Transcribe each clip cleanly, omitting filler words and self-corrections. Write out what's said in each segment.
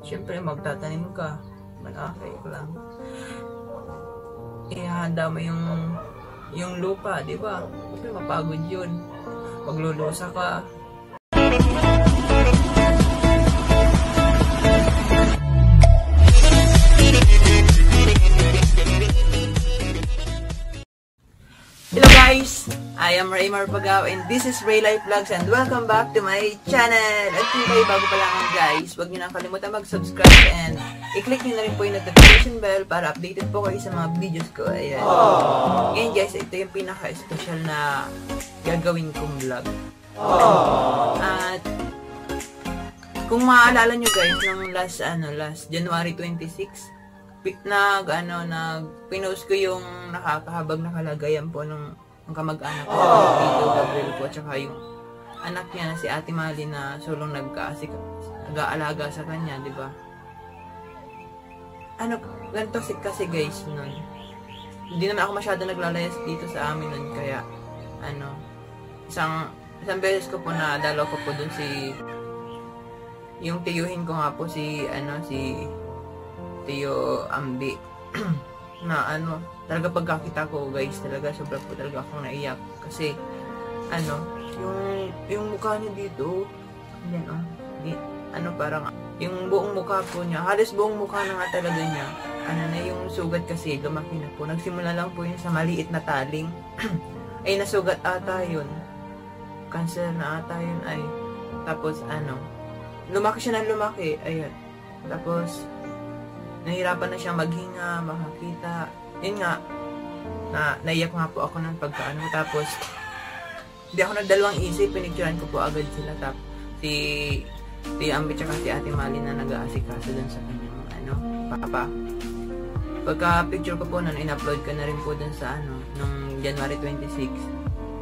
Siyempre, magtatanim ka. Malaki lang. Ihanda mo yung lupa, di ba? Siyempre, mapagod yun. Maglulusa ka. Hello guys! I am Raymar Pagao and this is Ray Life Vlogs and welcome back to my channel! At kung kayo bago pa lang guys, huwag nyo na kalimutan mag-subscribe and i-click nyo na rin po yung notification bell para updated po kayo sa mga videos ko. Ayan. Ngayon guys, ito yung pinaka-special na gagawin kong vlog. At kung maaalala nyo guys, nung last January 26, pinost ko yung nakakahabag na kalagayan po ng kamag-anak ko, Tito Gabriel po, tsaka yung anak niya na si Ate Mali na sulong nag-aalaga sa kanya, di ba? Ganito kasi guys, nun. Hindi naman ako masyado naglalayas dito sa amin nun, kaya, isang beses ko po na dalaw ko po dun yung tiyuhin ko nga po si Tiyo Ambi na talaga pagkakita ko guys, talaga sobra po talaga akong naiyak kasi yung mukha niya dito parang yung buong mukha po niya, halos buong mukha na nga talaga niya na yung sugat kasi lumaki na po, nagsimula lang po yun sa maliit na taling ay nasugat ata yun, cancer na ata yun ay, tapos lumaki siya ng lumaki, ayun, tapos nahirapan na siyang maghinga, makakita. Yun nga, naiyak nga po ako ng pagkaano. Tapos, hindi ako nagdalawang isip, pinicturean ko po agad sila. Tapos, si Ambi tsaka si Ate Mali na nag-aasikaso dun sa kanyang, papa. Pagka-picture ko po nun, in-upload ko na rin po dun sa, nung January 26.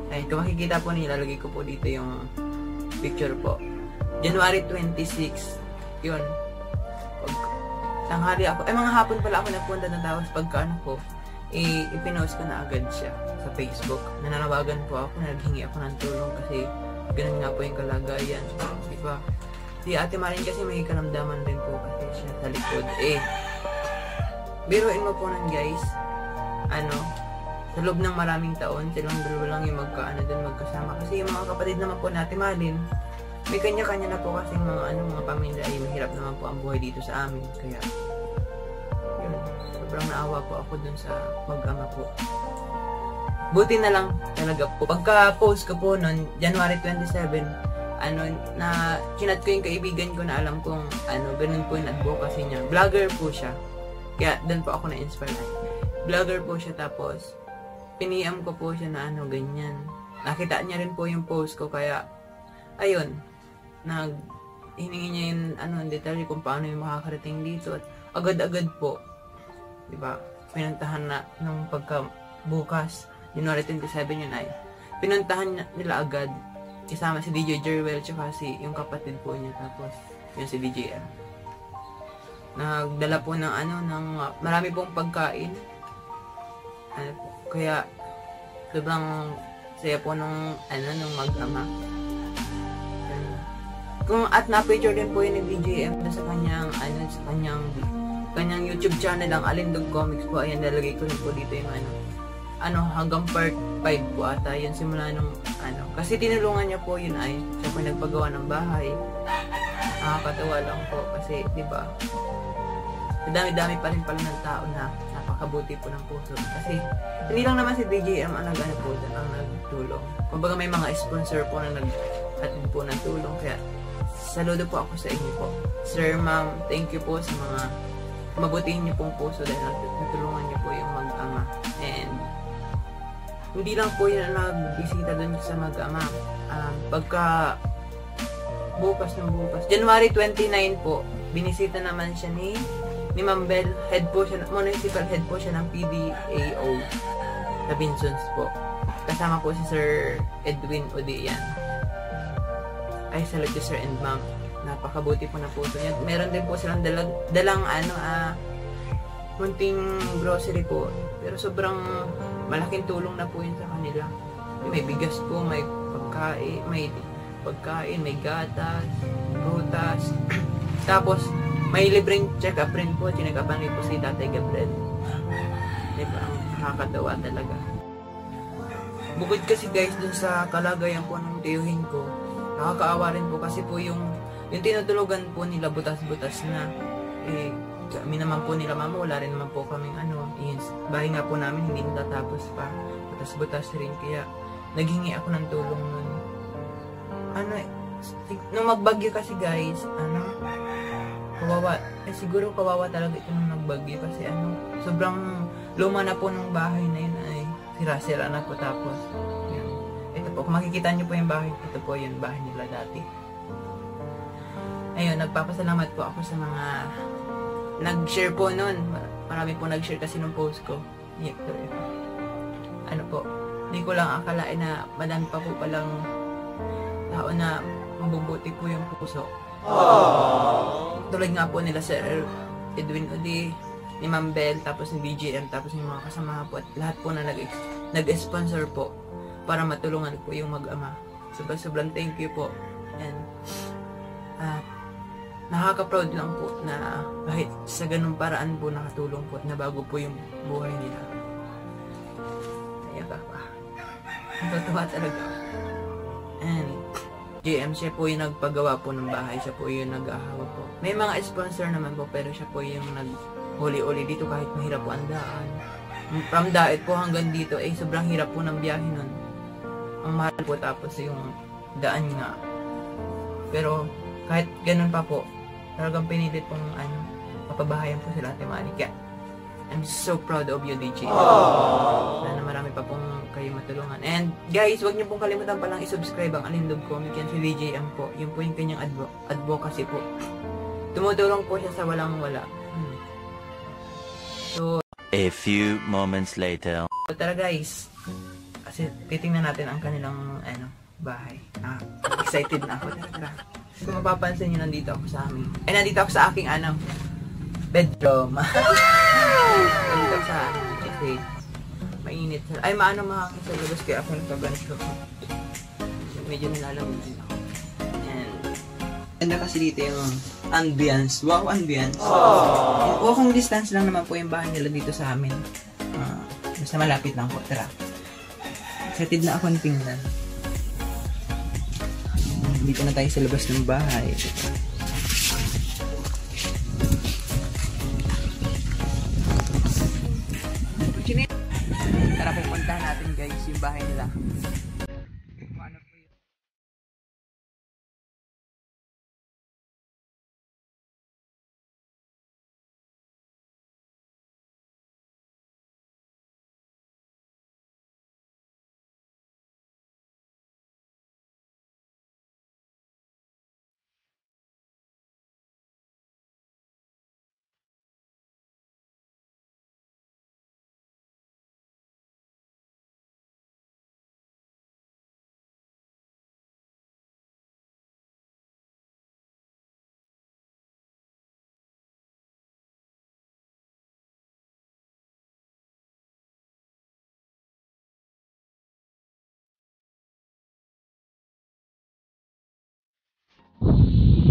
Ay, kung makikita po, nilalagay ko po dito yung picture po. January 26, yun. Tanghali ako, mga hapon pala ako nagpunta ng tapos pagka ipinost ko na agad siya sa Facebook. Nananawagan po ako, naghingi ako ng tulong kasi ganun nga po yung kalagayan. Diba? Si Ate Marin kasi may karamdaman rin po kasi siya sa likod. Biruin mo po nun guys, sa loob ng maraming taon, silang dalawa lang yung magkasama. Kasi yung mga kapatid naman po natin Marin, may kanya-kanya na po kasi mga pamilya ay mahirap naman po ang buhay dito sa amin. Kaya, yun, sobrang naawa po ako dun sa mag-ama po. Buti na lang talaga po. Pagka-post ko po nun, January 27, na chinat ko yung kaibigan ko na alam kong, ganun po yung advocacy niya. Vlogger po siya. Kaya, dun po ako na-inspire. Vlogger po siya, tapos, piniyam ko po siya na ganyan. Nakita niya rin po yung post ko, kaya, ayun, hiningi niya yung detalye kung paano yung makakarating dito at agad-agad po, diba, pinuntahan na nung pagkabukas, January 27 yun ay, pinuntahan nila agad, isama si DJ Jerwell tsaka yung kapatid po niya, tapos yun si DJ M. Nagdala po ng marami pong pagkain, kaya sobrang saya po nung mag-ama. At na-picture din po yun ni DJM sa kanyang YouTube channel, ang Alindog Comics po. Ayan, nalagay ko rin po dito yung hanggang part 5 po ata. Yun, simula nung kasi tinulungan niya po yun ay siya po nagpagawa ng bahay. Nakakatawa lang po kasi, di ba, dami-dami pa rin pala ng tao na napakabuti po ng puso. Kasi, hindi lang naman si DJM ang nagtulong. Kumbaga may mga sponsor po na nag-atid po ng tulong. Kaya, saludo po ako sa inyo po. Sir, ma'am, thank you po sa mga mabutihin niyo pong puso dahil natulungan niyo po yung mag-ama. And, hindi lang po yun nagbisita dun sa mag-ama. Pagka bukas, January 29 po, binisita naman siya ni Ma'am Bell, municipal head po siya ng PDAO sa Binsons po. Kasama po si Sir Edwin Odian. Ay, salute to Sir and Ma'am. Napakabuti po na puso niya. Meron din po silang dalang munting grocery po. Pero sobrang malaking tulong na po yun sa kanila. May bigas po, may pagkain, may gatas, prutas. Tapos, May libreng check-up rin po. Check-upan rin po si Tatay Gabriel. Diba? Nakakatawa talaga. Bukod kasi guys dun sa kalagayan po ng tiyuhin ko, nakakaawa rin po kasi po yung tinutulugan po nila butas-butas na kami naman po nila mama, wala rin naman po kaming bahay nga po namin hindi natatapos pa, butas-butas rin, kaya naghingi ako ng tulong nun. Nung magbagyo kasi guys, kawawa, siguro kawawa talaga ito nung nagbagyo kasi sobrang luma na po ng bahay na yun, sira-sira na po. Tapos yan. Ito po, kung makikita nyo po yung bahay, ito po yung bahay nila dati. Ayun, nagpapasalamat po ako sa mga nag-share po nun. Marami po nag-share kasi nung post ko. Hindi ko lang akalain na madami pa po palang tao na mabubuti po yung puso. Tulad nga po nila Sir Edwin Uli, ni Ma'am Bell, tapos ni BGM, tapos yung mga kasama po, at lahat po na nag-sponsor po para matulungan po yung mag-ama. Sobrang thank you po. And nakaka-proud lang po na kahit sa ganung paraan po nakatulong po at nabago po yung buhay nila. Ayan pa. Natutuwa talaga. And GM, siya po yung nagpagawa po ng bahay, siya po yung nag-ahawa po. May mga sponsor naman po, pero siya po yung huli-uli dito kahit mahirap po ang daan. From Daet po hanggang dito, sobrang hirap po ng biyahe nun. Ang mahal po, tapos yung daan nga. Pero kahit ganun pa po, talagang pinilit pong mapabahayan po sila Ate Mali. Kaya I'm so proud of you, DJ. Sana marami pa pong kayo matulungan. And guys, huwag niyo pong kalimutan palang i-subscribe ang Alindog Comic yan si DJ M po. Yun po yung kanyang advocacy po. Tumutulong po siya sa walang-wala. So, a few moments later. Tara guys. Kasi titingnan natin ang kanilang bahay. Excited na ako. Tara. Kung mapapansin nyo, nandito ako sa amin. Nandito ako sa aking bedroom. Nandito ako sa kasi mainit. Mahangin sa labas kaya ako nagkaganito. Medyo nilalamig ako. Ganda kasi dito yung ambience. Wow, ambience. Walking distance lang naman po yung bahay nila dito sa amin. Basta malapit lang po. Tara. Excited na akong tingnan. Dito na tayo sa labas ng bahay. Tara, pupuntahan natin guys yung bahay nila.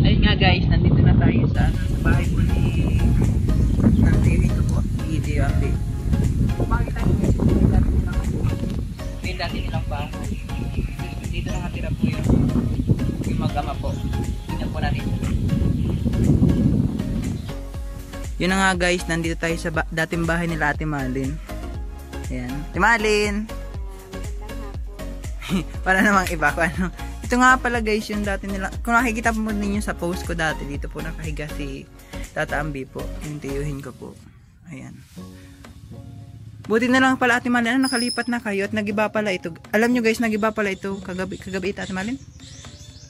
Ayun nga guys, nandito na tayo sa bahay po ni Nanti ito po, DJ Ambi. Kung makikita nyo guys, may dati nilang bahay. Dito nakatira po yung mag-ama po. Tingnan po natin. Yun na nga guys, nandito tayo sa dating bahay nila Ate Malin. Ayan. Ate Malin! Para namang iba ko Ito nga pala guys yung dati nila. Kung nakikita po ninyo sa post ko dati, dito po nakahiga si Tata Ambi po. Yung tiyuhin ko po. Ayan. Buti na lang pala Ate Malin, nakalipat na kayo at nagiba pala ito. Alam nyo guys, nagiba pala ito kagabi ito Ate Malin?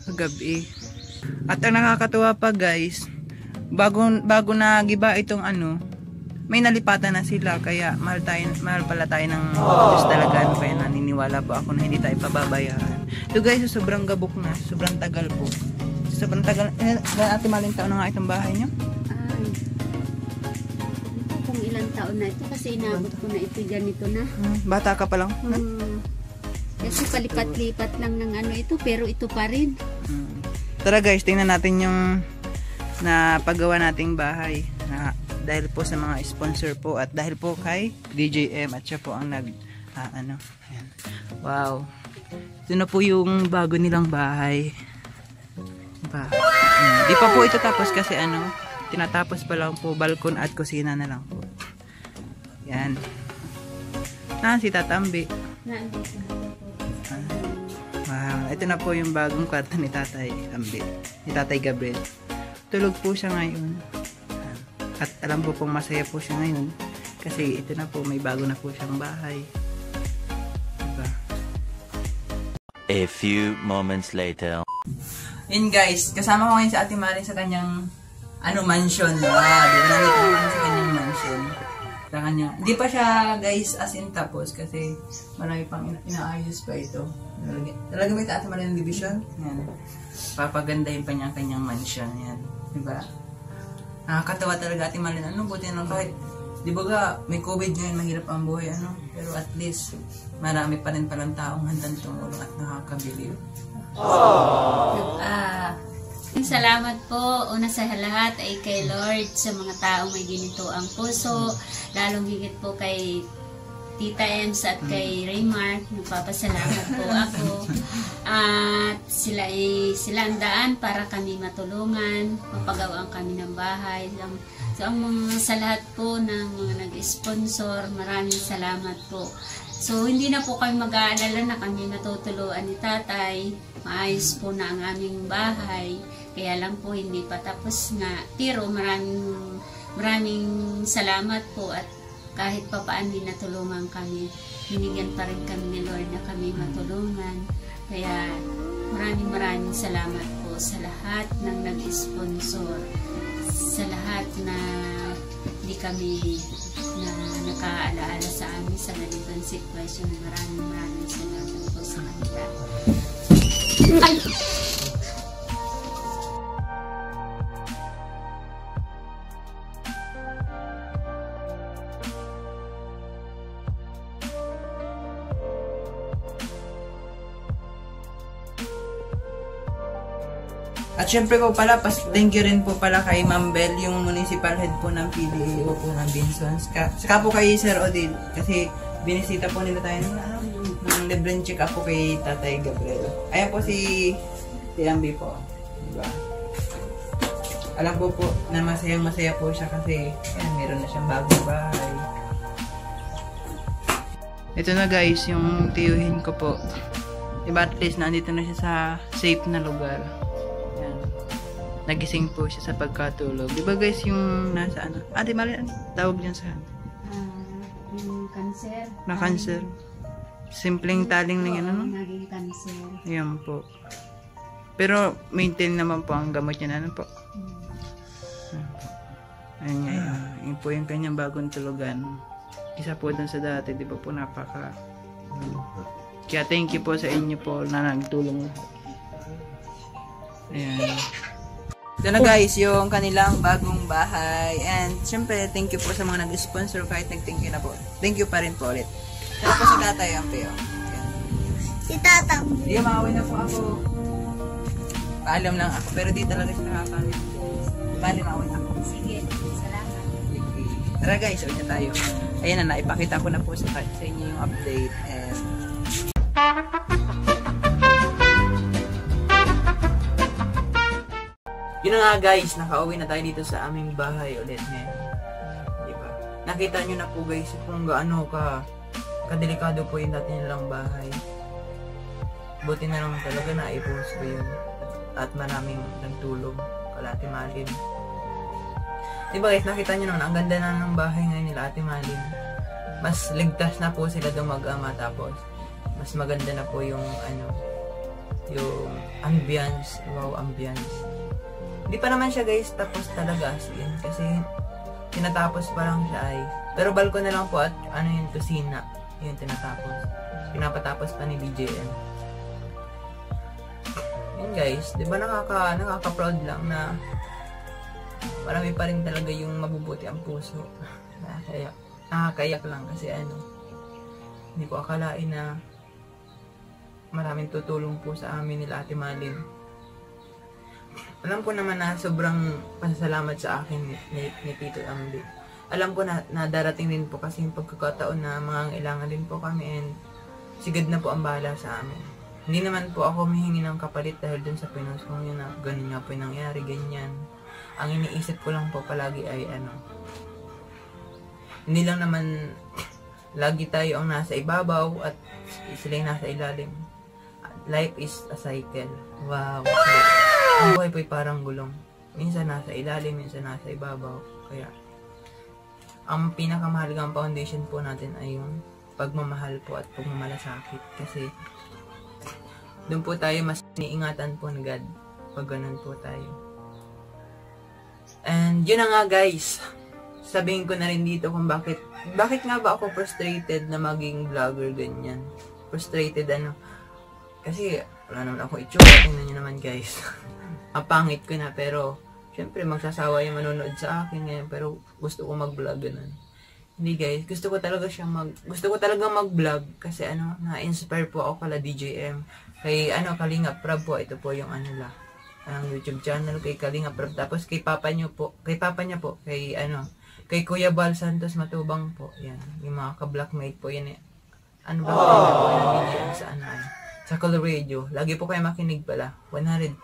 Kagabi. At ang nakakatuwa pa guys, bago nagiba itong may nalipatan na sila, kaya mahal pala tayo ng Diyos talaga. Kaya naniniwala po ako na hindi tayo pababayaan. Ito guys, sobrang gabok na, sobrang tagal po. Sobrang tagal. Ate Malin, taon na nga itong bahay nyo? Ay, kung ilang taon na ito kasi inabot ko na ito, ganito na. Bata ka pa lang? Kasi palipat-lipat lang ng ito, pero ito pa rin. Tara guys, tingnan natin yung na paggawa nating bahay. Dahil po sa mga sponsor po at dahil po kay DJM at siya po ang nag ayan. Wow. Ito na po yung bago nilang bahay. Diba? Di pa po ito tapos kasi tinatapos pa lang po, balkon at kusina na lang po. Yan. Si Tatambi. Wow. Ito na po yung bagong kwarto ni Tatay Ambi. Ni Tatay Gabriel. Tulog po siya ngayon. At alam po pong masaya po siya ngayon. Kasi ito na po, may bago na po siyang bahay. Diba? A few moments later. Yun guys, kasama ko ngayon sa Ate Mari sa kanyang mansion. Di ba nandito naman sa kanyang mansion. Sa kanya. Hindi pa siya guys as in tapos kasi marami pang inaayos pa ito. Talaga may Ate Mari ng division. Yan. Papagandahin pa niya ang kanyang mansion. Yan. Diba? Nakakatawa talaga Ate Mari. Buti na kahit di ba ga, may COVID ngayon, mahirap ang buhay, pero at least, marami pa rin palang taong handang tumulong at nakakabiliw. Salamat po una sa lahat ay kay Lord sa mga taong may ginito ang puso, lalong higit po kay Tita Ems at kay Raymark. Nagpapasalamat po ako at sila ang daan para kami matulungan, mapagawaan kami ng bahay. So, sa lahat po ng mga nag-sponsor, maraming salamat po. So, hindi na po kami mag-aalala na kami natutuluan ni Tatay. Maayos po na ang aming bahay. Kaya lang po, hindi pa tapos nga. Pero maraming salamat po at kahit pa paano natulungan kami. Binigyan pa rin kami ni Lord na kami matulungan. Kaya maraming salamat po sa lahat ng nag-sponsor. Sa lahat na hindi kami na nakaalaala sa amin sa ganitong sitwasyon. Maraming salamat po sa kanila. Ay! At syempre po pala, thank you rin po pala kay Ma'am Bell, yung municipal head po ng PDAO po ng Binsons. Saka po kay Sir Odil, kasi binisita po nila tayo ng libreng check-up po kay Tatay Gabriel. Ayan po si Ambi po. Diba? Alam po na masayang-masaya po siya kasi meron na siyang bagong bahay. Ito na guys, yung tiyuhin ko po. Diba at least nandito na siya sa safe na lugar. Nagising po siya sa pagkatulog. Diba guys yung nasa Di mali tawag niyan sa yung cancer. Na cancer. Simpleng taling lang yan Naging cancer. Yan po. Pero maintain naman po ang gamot niya po. Ayun nga yun po yung kanyang bagong tulugan. Isa po dun sa dati, di ba po napaka kaya thank you po sa inyo po na nagtulong. Ayan. Ito na guys, yung kanilang bagong bahay. And syempre, thank you po sa mga nag-sponsor kahit nag-thank you na po. Thank you pa rin po ulit. Ito po si Tatay Ampi. Si Tatang. Hindi, makawin na po ako. Paalam lang ako, pero di talaga siya nakakawin. Bali, makawin ako. Sige, salamat. Tara guys, uwi na tayo. Ayan na, naipakita ko na po sa inyo yung update. And yun na nga guys, nakauwi na tayo dito sa aming bahay ulit ngayon. Diba? Nakita nyo na po guys kung gaano kadelikado po yung dati nilang bahay. Buti na lang talaga na i-post ko yun. At maraming nagtulong. Kala Ate Malin. Diba guys, nakita nyo naman, ang ganda na ng bahay ngayon nila Ate Malin. Mas ligtas na po sila doon mag-ama, tapos mas maganda na po yung yung ambience. Wow, ambience. Hindi pa naman siya guys tapos talaga kasi tinatapos pa lang siya pero balkon na lang po at yung kusina yun tinatapos, pinapatapos pa ni BJM. Yun guys, di ba nakaka-proud lang na marami pa rin talaga yung mabubuti ang puso. Kaya nakakayak lang kasi hindi ko akalain na maraming tutulong po sa amin nila Ate Malin. alam ko naman na sobrang pasasalamat sa akin ni Tito Ambi. Alam ko na darating din po kasi yung pagkakataon na mangangailangan din po kami and sigad na po ang bahala sa amin. Hindi naman po ako humihingi ng kapalit dahil dun sa pinost ko yun na ganun nga po yung nangyari, ganyan. Ang iniisip ko lang po palagi ay hindi lang naman lagi tayo ang nasa ibabaw at sila yung nasa ilalim. Life is a cycle. Wow. Ang buhay po'y parang gulong. Minsan nasa ilalim, minsan nasa ibabaw. Kaya, ang pinakamahalagang foundation po natin ay yung pagmamahal po at pagmamalasakit. Kasi, doon po tayo mas niingatan po ng God. Pag ganun po tayo. And, yun na nga guys. Sabihin ko na rin dito kung bakit nga ba ako frustrated na maging vlogger ganyan. Frustrated kasi wala naman ako itsura. Tingnan nyo naman guys. Ang pangit ko na pero syempre magsasawa yung manonood sa akin ngayon pero gusto ko mag-vlog ganun. Hindi guys, gusto ko talaga mag-vlog kasi na-inspire po ako kala DJM. Kay Kalingap Prab po, ito po yung ang YouTube channel kay Kalingap Prab tapos kay papa niya po, kay Kuya Bal Santos Matubang po. Yan, yung mga ka-blackmate po yan. Po yung DJM sa Color Radio. Lagi po kayo makinig pala. 100.5.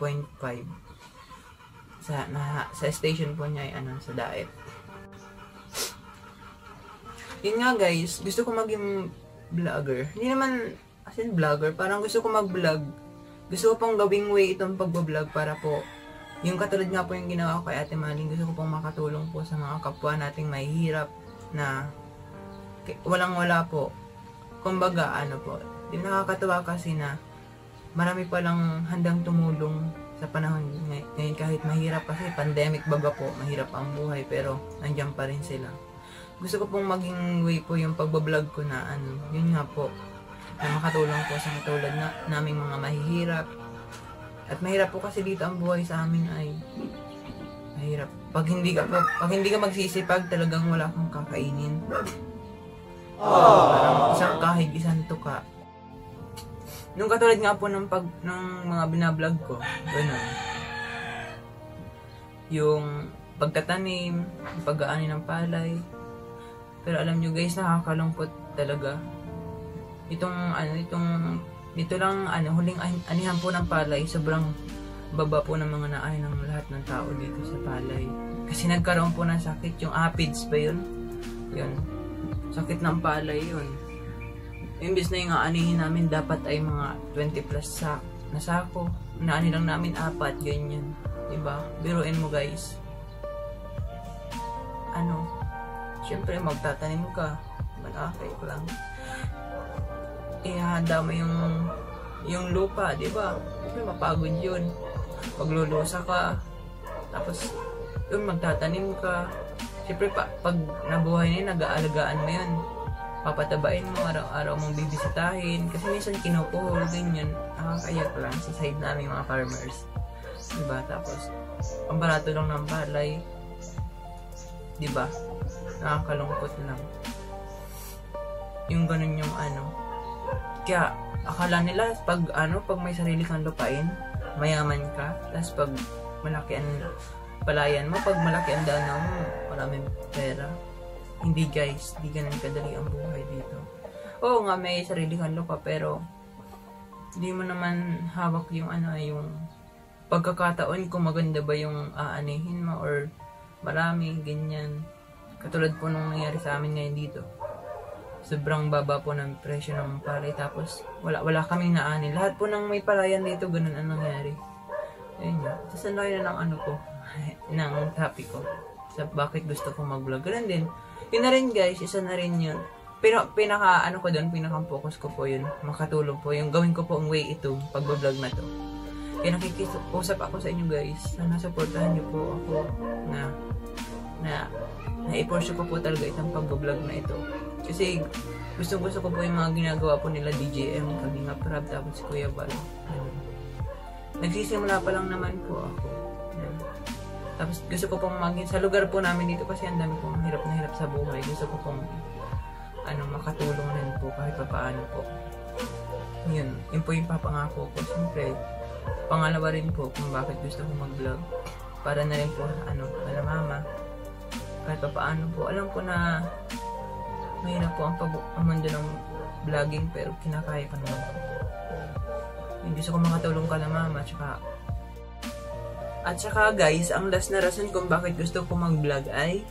Sa station po niya ay sa Daet. Yun nga guys, gusto ko maging vlogger. Hindi naman as in vlogger, parang gusto ko mag-vlog. Gusto ko pong gawing way itong pag-vlog para po yung katulad nga po yung ginawa ko kay Ate Maling, gusto ko pong makatulong po sa mga kapwa nating mahihirap na walang-wala po. Kumbaga, po, di nakakatuwa kasi na marami palang handang tumulong sa panahon ngayon kahit mahirap kasi pandemic baga po, mahirap ang buhay pero nandiyan pa rin sila. Gusto ko pong maging way po yung pagbablog ko na yun nga po, na makatulong po sa katulad naming mga mahihirap. At mahirap po kasi dito ang buhay sa amin ay mahirap. Pag hindi ka magsisipag, talagang wala kang kakainin. Parang isang kahig, isang tuka. Nung katulad nga po ng mga binablog ko, gano'n. Yung pagtatanim, yung pag-aani ng palay. Pero alam nyo guys, nakakalungkot talaga. Dito lang, huling anihan po ng palay, sobrang baba po ng mga naay ng lahat ng tao dito sa palay. Kasi nagkaroon po ng sakit, yung aphids ba yun? Yun, sakit ng palay yun. Imbis na yung aanihin namin, dapat ay mga 20 plus na sako. Naani lang namin 4, ganyan. Diba? Biruin mo guys. Siyempre magtatanim ka. Malakay ko lang. Ihahanda mo yung lupa, di ba? Siyempre mapagod yun. Maglulusa ka. Tapos, yun, magtatanim ka. Siyempre, pag nabuhay na yun, nag-aalagaan mo yun. Papatabain mo, araw-araw mong bibisitahin. Kasi minsan kinukuhol, ganyan. Nakakayak lang sa side namin mga farmers. Diba? Tapos, ang barato lang ng palay. Diba? Nakakalungkot lang. Yung ganun yung Kaya, akala nila pag may sarili kang lupain, mayaman ka. Tapos pag malaki ang palayan mo, pag malaki ang dana mo, maraming pera. Hindi guys, hindi ganun kadali ang buhay dito. Oo nga, may sarili kang lupa, pero hindi mo naman hawak yung yung pagkakataon kung maganda ba yung aanihin mo or marami, ganyan. Katulad po nung nangyari sa amin ngayon dito. Sobrang baba po ng presyo ng palay, tapos wala kaming naani. Lahat po ng may palayan dito, ganun ang nangyari. Ayun nga. Tapos ang laki na ng ng topic ko. Sa bakit gusto ko mag-vlog. Ganun din. Yun na rin guys, isa na rin yun. Pero pinaka-focus ko po yun. Makatulong po. Yung gawin ko po ang way ito, pag-vlog na to. Kaya nakikisap ako sa inyo guys. Sana supportahan niyo po ako na i-pursue ko po talaga itong pag-vlog na ito. Kasi gusto ko po yung mga ginagawa po nila DJM, Kalingap Prab, tapos si Kuya Bal. Nagsisimula pa lang naman po ako. Tapos gusto ko pong sa lugar po namin dito kasi ang dami pong hirap na hirap sa buhay. Gusto ko pong makatulong rin po kahit pa paano po. Yun po yung papangako ko. Siyempre, pangalawa rin po kung bakit gusto ko mag-vlog. Para na rin po, kala mama. Kahit pa paano po, alam ko na mahirap po ang mundo ng vlogging, pero kinakaya ko naman po. Gusto ko makatulong kala mama, at saka guys, ang last na rason kung bakit gusto ko mag-vlog ay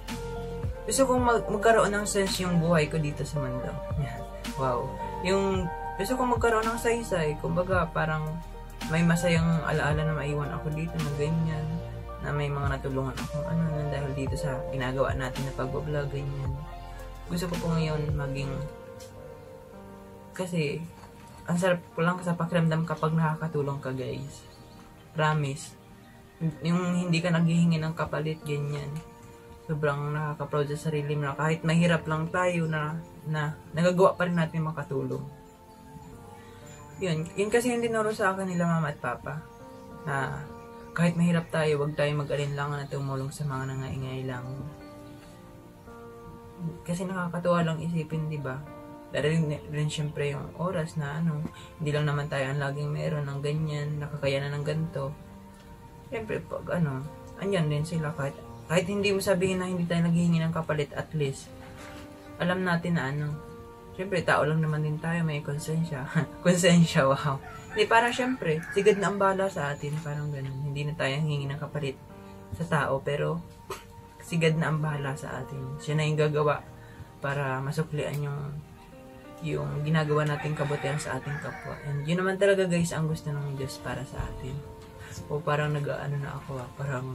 gusto kong magkaroon ng sense yung buhay ko dito sa mundo. Wow. Gusto kong magkaroon ng saysay. Kumbaga, parang may masayang alaala na maiwan ako dito na ganyan. Na may mga natulungan akong dahil dito sa ginagawa natin na pag-vlog, ganyan. Gusto ko po ngayon maging... Kasi, ang sarap ko lang sa pakiramdam kapag nakakatulong ka, guys. Promise. Yung hindi ka naghihingi ng kapalit, ganyan. Sobrang nakaka-proud sa sarili mo na kahit mahirap lang tayo na nagagawa pa rin natin makatulong. Yun kasi yung tinuro sa akin nila mama at papa. Na kahit mahirap tayo, huwag tayo mag-alinlangan at tumulong sa mga nangailangan. Kasi nakakatuwa lang isipin, di ba? Dahil rin syempre yung oras na hindi lang naman tayo ang laging meron ng ganyan, nakakayanan ng ganito. Syempre, pag andyan din sila kahit hindi mo sabihin na hindi tayo naghihingi ng kapalit, at least, alam natin na syempre, tao lang naman din tayo, may konsensya. Konsensya, wow. Hindi, parang syempre, sigad na ang bahala sa atin, parang ganun. Hindi na tayo hingi ng kapalit sa tao, pero sigad na ang bahala sa atin. Siya na yung gagawa para masuklian yung ginagawa nating kabutihan sa ating kapwa. And yun naman talaga guys, ang gusto ng Diyos para sa atin. O parang na ako, parang,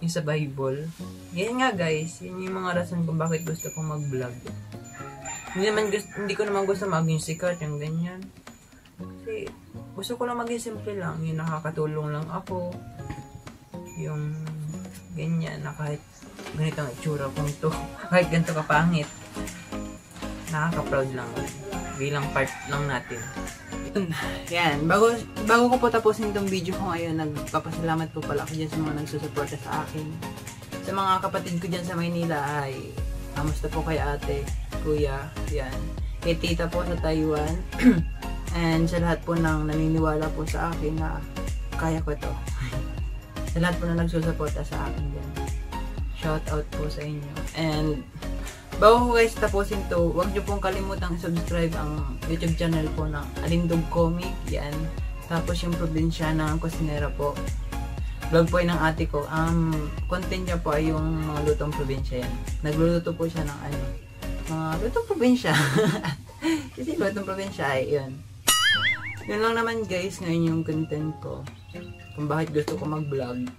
yung sa Bible. Yan nga guys, yun yung mga rason kung bakit gusto kong mag-vlog. Hindi ko naman gusto maging sikat, yung ganyan. Kasi gusto ko lang maging simple lang, yung nakakatulong lang ako. Yung ganyan, na kahit ganitong itsura kong to, kahit ganito kapangit, nakaka-proud lang. Bilang part lang natin. Yan, bago ko po tapusin itong video ko ngayon, nagpapasalamat po pala ako dyan sa mga nagsusuporta sa akin. Sa mga kapatid ko dyan sa Maynila ay, kamusta po kay ate, kuya, yan. Kay tita po sa Taiwan. And sa lahat po nang naniniwala po sa akin na kaya ko to. Sa lahat po na nagsusuporta sa akin dyan. Shout out po sa inyo. And bago ko guys tapusin to, huwag nyo pong kalimutang subscribe ang YouTube channel po ng Alindog Comic. Yan. Tapos yung probinsya ng Kusinera po. Vlog po ng ate ko. Content niya po ay yung mga lutong probinsya yan. Nagluluto po siya ng mga lutong probinsya. Kasi lutong probinsya ay yun. Yun lang naman guys, ngayon yung content ko. Kung bakit gusto ko mag-vlog.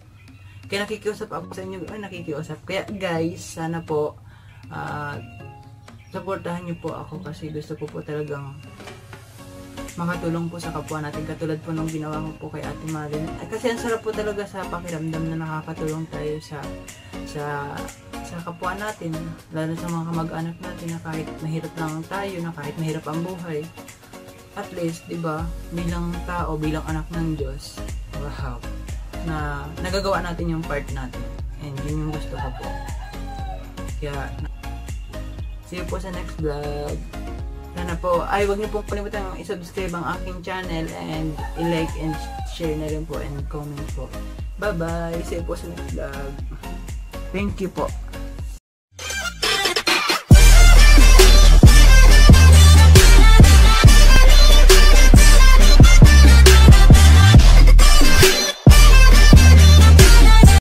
Kaya nakikiusap ako sa inyo. Nakikiusap. Kaya guys, sana po supportahan niyo po ako kasi gusto ko po talagang makatulong po sa kapwa natin, katulad po nung ginawa ko po kay Ate Marin. Kasi ang sarap po talaga sa pakiramdam na nakakatulong tayo sa kapwa natin, lalo sa mga kamag-anak natin na kahit mahirap lang tayo, na kahit mahirap ang buhay, at least, di ba, bilang tao, bilang anak ng Diyos, wow, na nagagawa natin yung part natin, and yun yung gusto ko po. Kaya see you po sa next vlog. Sana po, huwag niyo pong kalimutan i-subscribe ang aking channel and i-like and share na rin po and comment po. Bye bye! See you po sa next vlog. Thank you po.